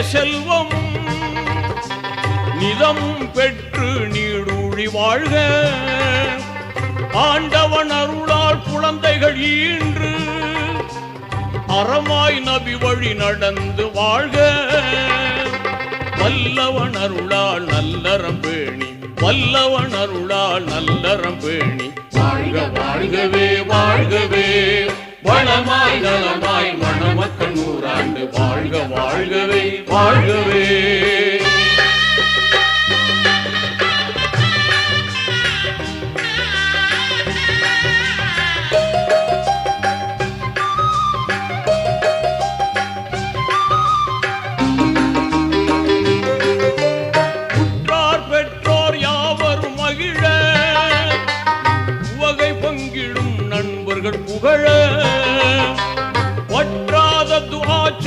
செல்வமும் நிதமும் பெற்று நீடூழி வாழ்க. ஆண்டவன் அருளால் குழந்தைகள் ஈன்று அறமாய் நபி வழி நடந்து வாழ்க. வல்லவன் அருளால் நல்லறம் பேணி, வல்லவன் அருளால் நல்லறம் பேணி வாழ்க வாழ்கவே வாழ்கவே. வளமாய் நலமாய் மணமக்கன்